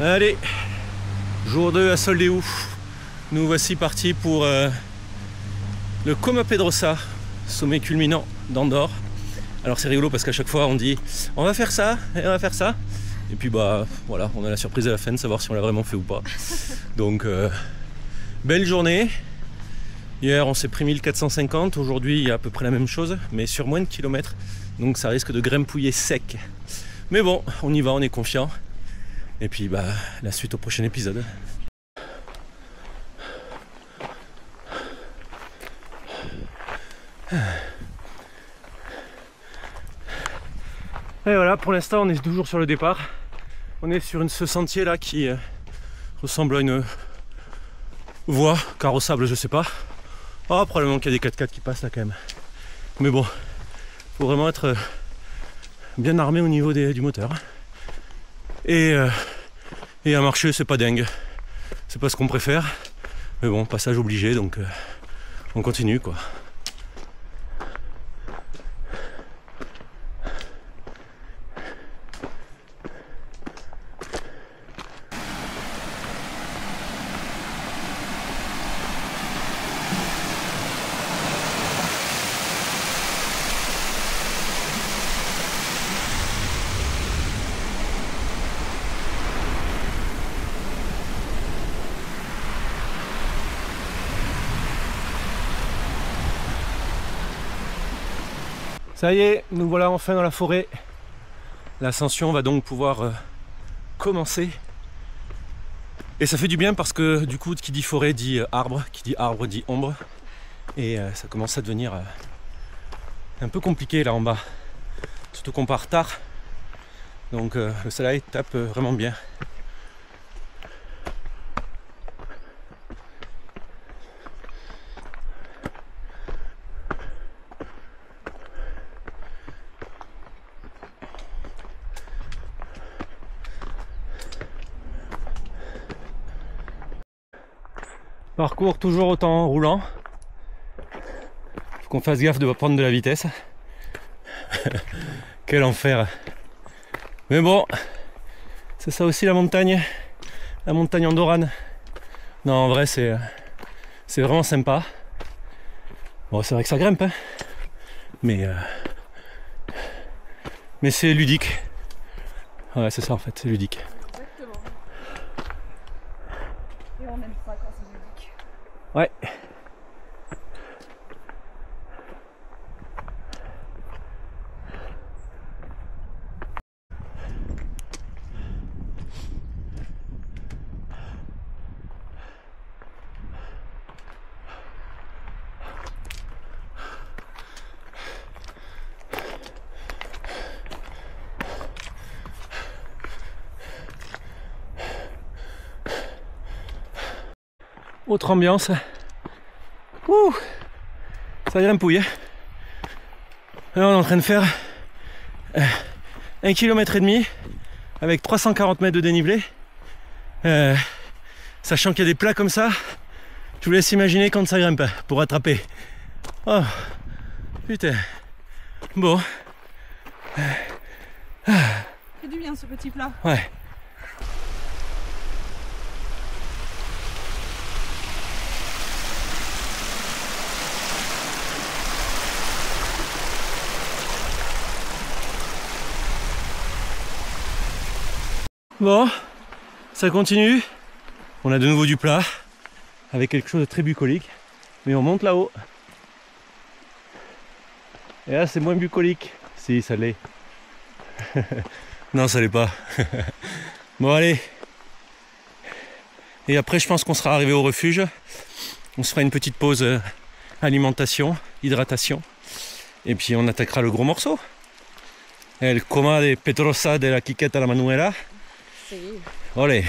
Allez, jour 2 à Soldeu. Nous voici partis pour le Coma Pedrosa, sommet culminant d'Andorre. Alors c'est rigolo parce qu'à chaque fois on dit on va faire ça et on va faire ça. Et puis bah voilà, on a la surprise à la fin de savoir si on l'a vraiment fait ou pas. Donc belle journée. Hier on s'est pris 1450, aujourd'hui il y a à peu près la même chose, mais sur moins de kilomètres. Donc ça risque de grimpouiller sec. Mais bon, on y va, on est confiant. Et puis bah la suite au prochain épisode. Et voilà, pour l'instant on est toujours sur le départ. On est sur ce sentier là qui ressemble à une voie carrossable, je sais pas. Oh, probablement qu'il y a des 4x4 qui passent là quand même. Mais bon, faut vraiment être bien armé au niveau du moteur. Et à marcher c'est pas dingue. C'est pas ce qu'on préfère. Mais bon, passage obligé, donc on continue quoi. Ça y est, nous voilà enfin dans la forêt. L'ascension va donc pouvoir commencer. Et ça fait du bien parce que du coup, qui dit forêt dit arbre, qui dit arbre dit ombre. Et ça commence à devenir un peu compliqué là en bas. Surtout qu'on part tard. Donc le soleil tape vraiment bien. Parcours toujours autant roulant. Faut qu'on fasse gaffe de ne pas prendre de la vitesse. Quel enfer. Mais bon, c'est ça aussi la montagne andorrane. Non, en vrai c'est vraiment sympa. Bon, c'est vrai que ça grimpe, hein. Mais c'est ludique. Ouais, c'est ça en fait, c'est ludique. Exactement. Et on aime ça quand c'est ludique. Ouais. Autre ambiance. Ouh, ça grimpouille. Là on est en train de faire 1,5 km avec 340 mètres de dénivelé. Sachant qu'il y a des plats comme ça, je vous laisse imaginer quand ça grimpe pour rattraper. Oh putain. Bon. C'est du bien ce petit plat. Ouais. Bon, ça continue. On a de nouveau du plat avec quelque chose de très bucolique. Mais on monte là-haut. Et là c'est moins bucolique. Si, ça l'est. Non, ça l'est pas. Bon, allez. Et après, je pense qu'on sera arrivé au refuge. On se fera une petite pause alimentation, hydratation. Et puis on attaquera le gros morceau. El Coma de Pedrosa de la Quiqueta a la Manuela. Allez.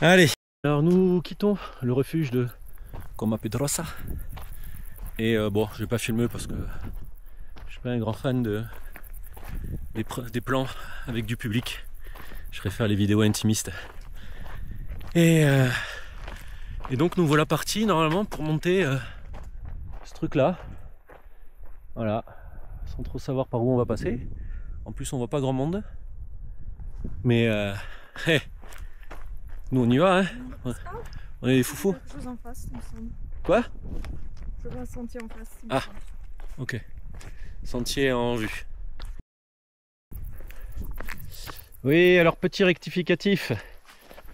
Allez. Alors nous quittons le refuge de Coma Pedrosa. Et bon, je vais pas filmer parce que je suis pas un grand fan des plans avec du public. Je préfère les vidéos intimistes. Et donc nous voilà partis normalement pour monter ce truc là. Voilà. Sans trop savoir par où on va passer. En plus on voit pas grand monde. Mais hey, Nous on y va, hein. Ouais. Ah, On est des foufous. quelque chose en face, il me semble. Quoi? Je vois un sentier en face. il me Ah. semble. Ok. Sentier en vue. Oui, alors petit rectificatif.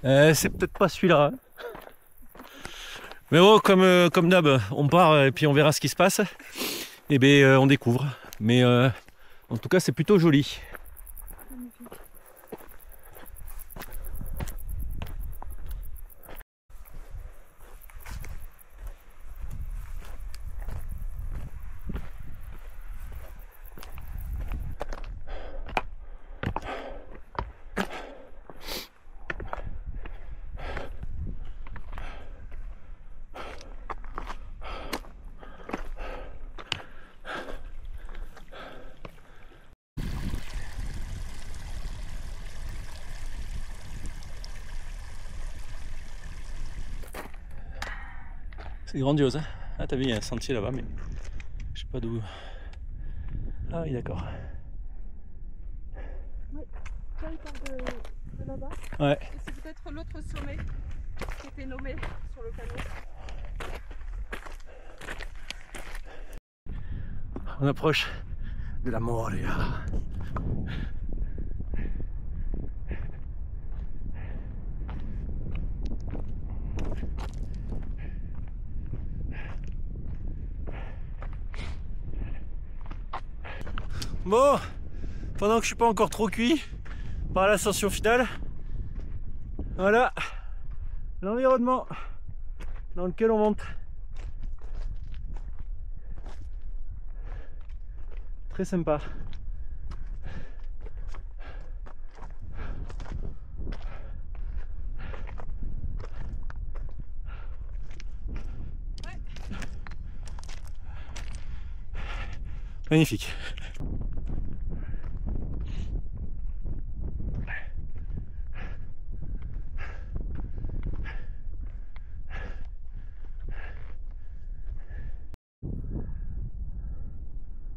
C'est peut-être pas celui-là. Hein. Mais bon, comme d'hab, on part et puis on verra ce qui se passe. Et bien, on découvre. Mais en tout cas, c'est plutôt joli. Magnifique. C'est grandiose, hein. Ah, t'as vu, il y a un sentier là-bas, mais je sais pas d'où. Ah oui, d'accord. Oui, ça il part de là-bas. Ouais. Et c'est peut-être l'autre sommet qui était nommé sur le panneau. On approche de la Moria. Bon, pendant que je suis pas encore trop cuit par l'ascension finale, voilà l'environnement dans lequel on monte. Très sympa. Magnifique.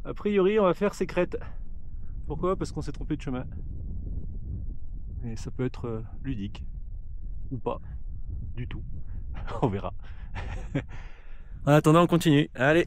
A priori, on va faire ces crêtes. Pourquoi? Parce qu'on s'est trompé de chemin. Et ça peut être ludique. Ou pas. Du tout. On verra. En attendant, on continue. Allez.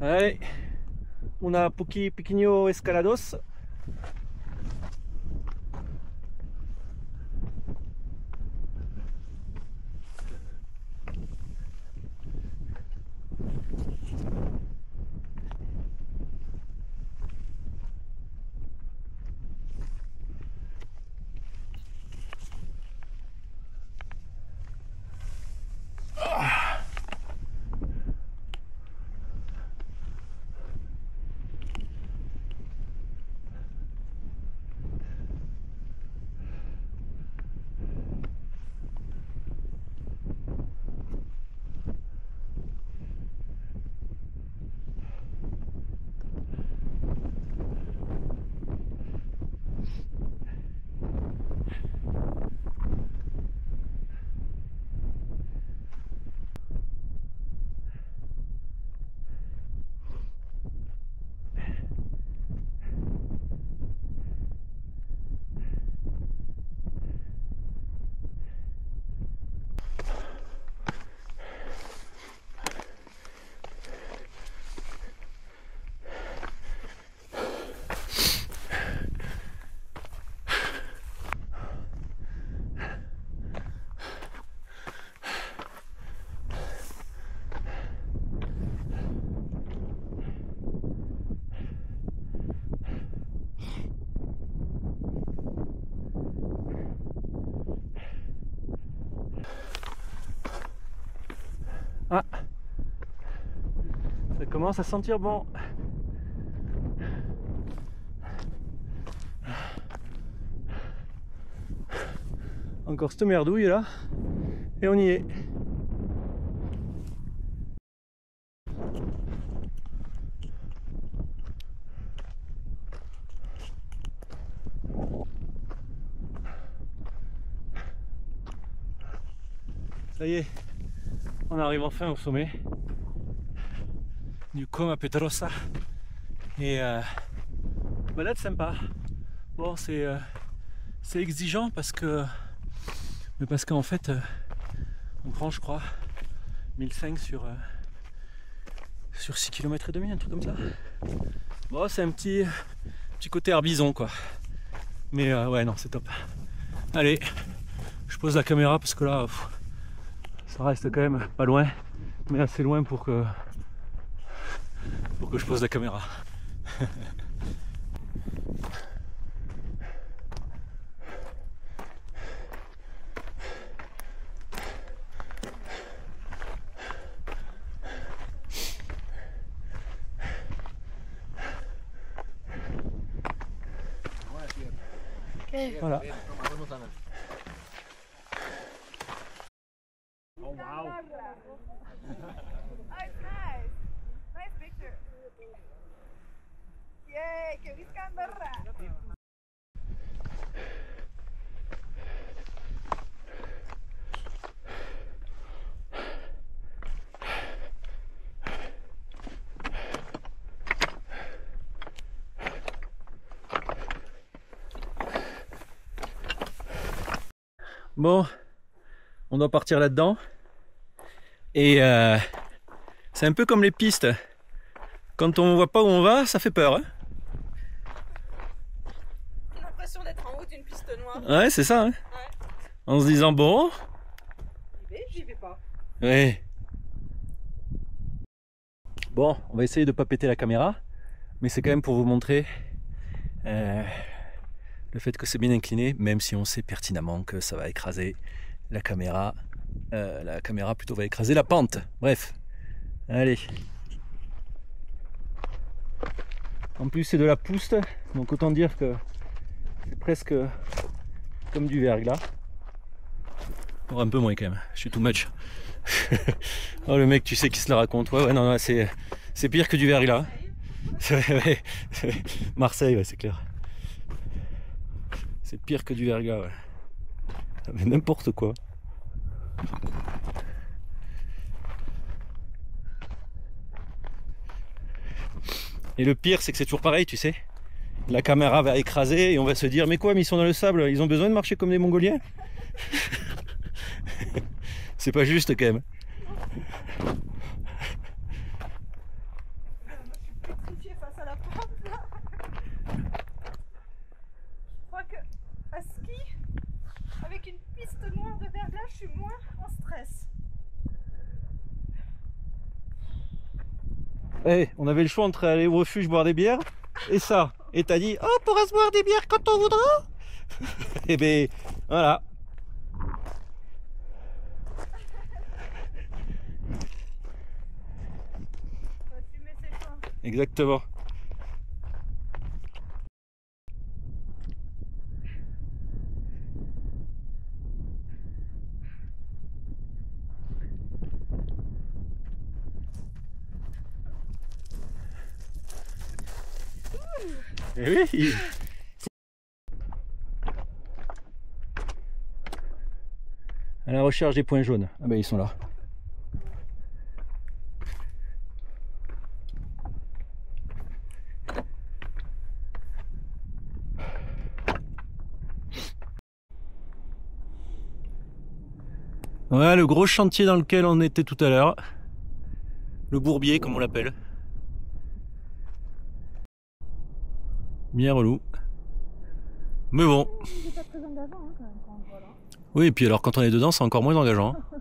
Allez. On a pequeño escalados. Ah, ça commence à sentir bon. Encore cette merdouille là, et on y est. Ça y est, on arrive enfin au sommet du Coma Pedrosa et balade sympa. Bon, c'est exigeant parce qu'en fait on prend, je crois, 1500 sur 6 km et demi, un truc comme ça. Bon, c'est un petit côté herbison quoi, mais ouais, non, c'est top. Allez, je pose la caméra parce que là ça reste quand même pas loin, mais assez loin pour que je pose la caméra. Voilà. Oh wow. Nice, nice. Nice picture. Yay, que visca Andorra. Bon, on doit partir là-dedans. Et c'est un peu comme les pistes. Quand on voit pas où on va, ça fait peur. Hein, J'ai l'impression d'être en haut d'une piste noire. ouais, c'est ça. Hein, Ouais. en se disant bon. J'y vais pas. Ouais. Bon, on va essayer de pas péter la caméra, mais c'est quand même pour vous montrer le fait que c'est bien incliné, même si on sait pertinemment que ça va écraser la caméra. La caméra plutôt va écraser la pente. Bref, allez. En plus c'est de la pouste, donc autant dire que c'est presque comme du verglas. Bon, un peu moins quand même, je suis too much. Oh le mec, tu sais qui se la raconte. Ouais, non, non, c'est pire que du verglas. Ouais, Marseille, ouais, c'est clair. C'est pire que du verglas, ouais. Mais n'importe quoi. Et le pire, c'est que c'est toujours pareil, tu sais. La caméra va écraser et on va se dire mais quoi, mais ils sont dans le sable, ils ont besoin de marcher comme des Mongoliens. C'est pas juste quand même. Je suis pétrifiée face à la pente là. Je crois que à ski, avec une piste noire de verglas, je suis moins en stress. Hey, on avait le choix entre aller au refuge boire des bières et ça. Et t'as dit, oh, on pourra se boire des bières quand on voudra. Et ben voilà. Faut assumer ses choix. Exactement. Et oui. À la recherche des points jaunes. Ah ben ils sont là. Ouais, le gros chantier dans lequel on était tout à l'heure. Le bourbier comme on l'appelle. Bien relou. Mais bon. C'est pas très engageant hein, quand même quand on voit là. Oui, et puis alors quand on est dedans, c'est encore moins engageant. Hein.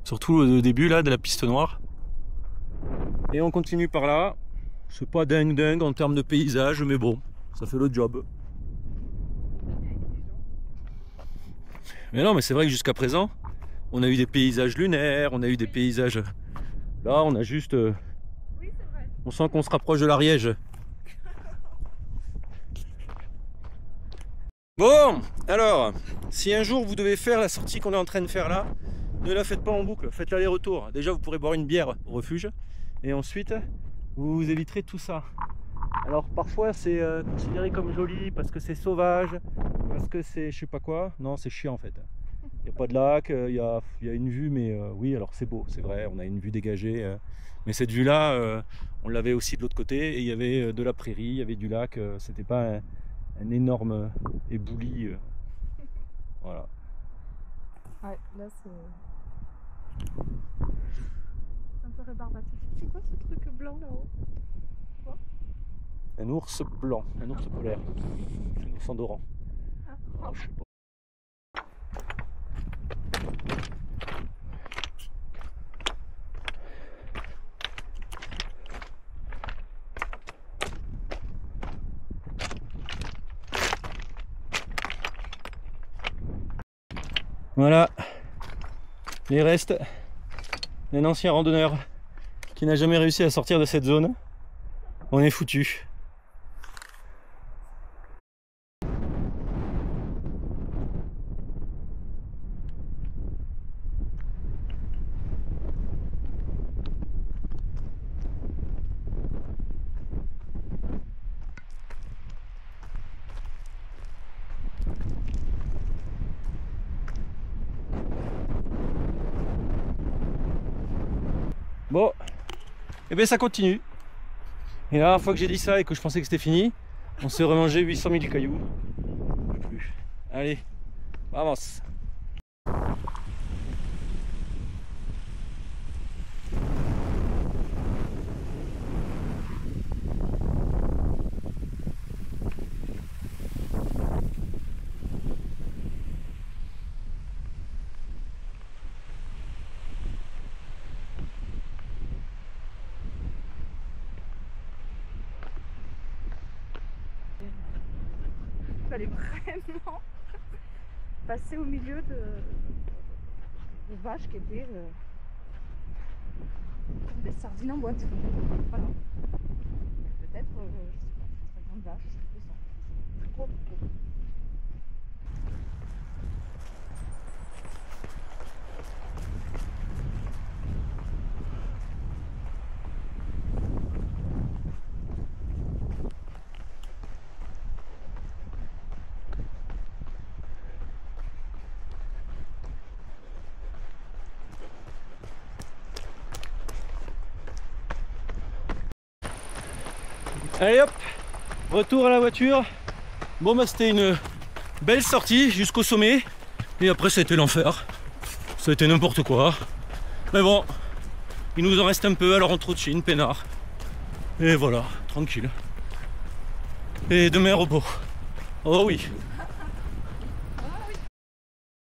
Surtout le début là de la piste noire. Et on continue par là. C'est pas dingue en termes de paysage, mais bon, ça fait le job. Mais non, mais c'est vrai que jusqu'à présent, on a eu des paysages lunaires, on a eu des paysages Là, on a juste... Oui, c'est vrai. on sent qu'on se rapproche de l'Ariège. Bon, alors, si un jour vous devez faire la sortie qu'on est en train de faire là, ne la faites pas en boucle, faites l'aller-retour. Déjà, vous pourrez boire une bière au refuge, et ensuite, vous éviterez tout ça. Alors, parfois, c'est considéré comme joli parce que c'est sauvage, parce que c'est je sais pas quoi. Non, c'est chiant en fait. Il n'y a pas de lac, il y a une vue, mais oui, alors c'est beau, c'est vrai, on a une vue dégagée. Mais cette vue-là, on l'avait aussi de l'autre côté, et il y avait de la prairie, il y avait du lac, c'était pas un énorme éboulis. Voilà. Ouais, là c'est un peu rébarbatif. C'est quoi ce truc blanc là-haut? Un ours blanc, un ours polaire, un ours endorant. Ah. Je sais pas. Voilà les restes d'un ancien randonneur qui n'a jamais réussi à sortir de cette zone. On est foutu. Bon, et bien ça continue. Et la dernière fois que j'ai dit ça et que je pensais que c'était fini, on s'est remangé 800 000 cailloux. Plus. Allez, avance. Il fallait vraiment passer au milieu de vaches qui étaient comme des sardines en boîte. Voilà. Peut-être, je sais pas, 50 vaches, je sais pas. Trop. Allez hop, retour à la voiture. Bon bah c'était une belle sortie jusqu'au sommet. Et après ça a été l'enfer. Ça a été n'importe quoi. Mais bon, il nous en reste un peu, alors on trottine, peinard. Et voilà, tranquille. Et demain repos. Oh oui.